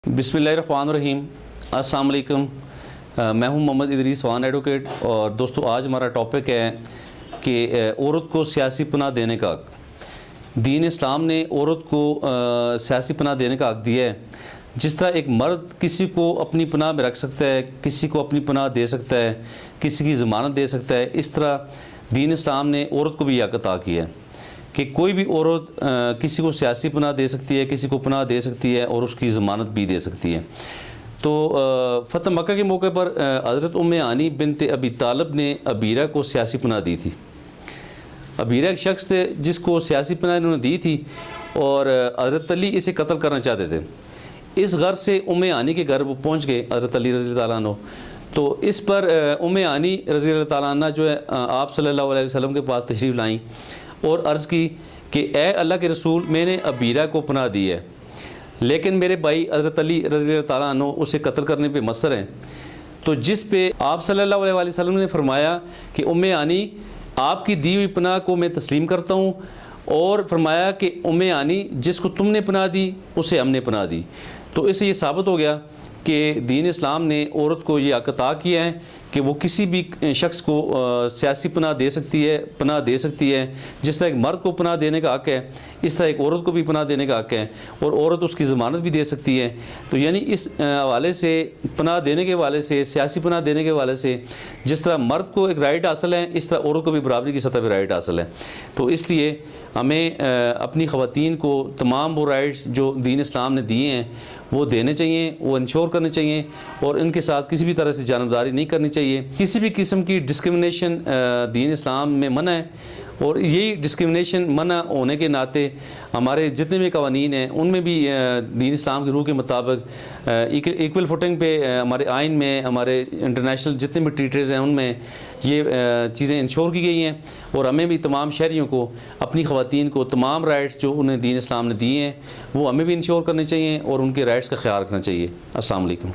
बिस्मिल्लाहिर्रहमानिर्रहीम। अस्सलाम वालेकुम। मैं हूं मोहम्मद इदरीस वान एडवोकेट। और दोस्तों, आज हमारा टॉपिक है कि औरत को सियासी पनाह देने का हक। दीन इस्लाम ने औरत को सियासी पनाह देने का हक दिया है। जिस तरह एक मर्द किसी को अपनी पनाह में रख सकता है, किसी को अपनी पनाह दे सकता है, किसी की ज़मानत दे सकता है, इस तरह दीन इस्लाम ने औरत को भी यह हक अता किया है कि कोई भी औरत किसी को सियासी पनाह दे सकती है, किसी को पनाह दे सकती है और उसकी ज़मानत भी दे सकती है। तो फ़तह मक्का के मौके पर हज़रत उम्मे हानी बिनत अबी तालिब ने अबीरा को सियासी पनाह दी थी। अबीरा एक शख्स थे जिसको सियासी पनाह इन्होंने दी थी और हज़रत अली इसे कत्ल करना चाहते थे। इस गर्ज से उम्मे हानी के घर वो पहुँच गए, हज़रत अली रज़ी अल्लाह अन्हु। तो इस पर उम्मे हानी रज़ी अल्लाह तआला अन्हा जो है आप सल्लल्लाहु अलैहि वसल्लम के पास तशरीफ़ लाईं और अर्ज़ की कि ए अल्लाह के रसूल, मैंने अबीरा को पनाह दी है, लेकिन मेरे भाई हज़रत अली रज़ी अल्लाह तआला अन्हु उसे कत्ल करने पे मसर हैं। तो जिस पे आप सल्लल्लाहु अलैहि वसल्लम ने फरमाया कि उम्मे हानी, आपकी दी हुई पनाह को मैं तस्लीम करता हूँ, और फरमाया कि उम्मे हानी, जिसको तुमने पनाह दी उसे हमने पनाह दी। तो इससे ये साबित हो गया कि दीन इस्लाम ने औरत को ये हक अता किया है कि वो किसी भी शख्स को सियासी पनाह दे सकती है। जिस तरह एक मर्द को पनाह देने का हक है, इस तरह एक औरत को भी पनाह देने का हक है, और औरत उसकी ज़मानत भी दे सकती है। तो यानी इस हवाले से, पनाह देने के हवाले से, सियासी पनाह देने के हवाले से जिस तरह मर्द को एक राइट हासिल है, इस तरह औरत को भी बराबरी की सतह पर राइट हासिल है। तो इसलिए हमें अपनी ख़वातीन को तमाम वो राइट्स जो दीन इस्लाम ने दिए हैं वो देने चाहिए, वो इंश्योर करने चाहिए, और इनके साथ किसी भी तरह से जानबदारी नहीं करनी चाहिए। किसी भी किस्म की डिस्क्रिमिनेशन दीन इस्लाम में मना है, और यही डिस्क्रिमिनेशन मना होने के नाते हमारे जितने भी कवानीन हैं उनमें भी दीन इस्लाम की रूह के मुताबिक इक्वल फुटिंग पे हमारे आइन में, हमारे इंटरनेशनल जितने भी ट्रीटीज़ हैं उनमें ये चीज़ें इंश्योर की गई हैं। और हमें भी तमाम शहरियों को, अपनी ख़वातीन को तमाम राइट्स जो उन्हें दीन इस्लाम ने दिए हैं वो हमें भी इंश्योर करने चाहिए और उनके राइट्स का ख्याल रखना चाहिए। अस्सलाम वालेकुम।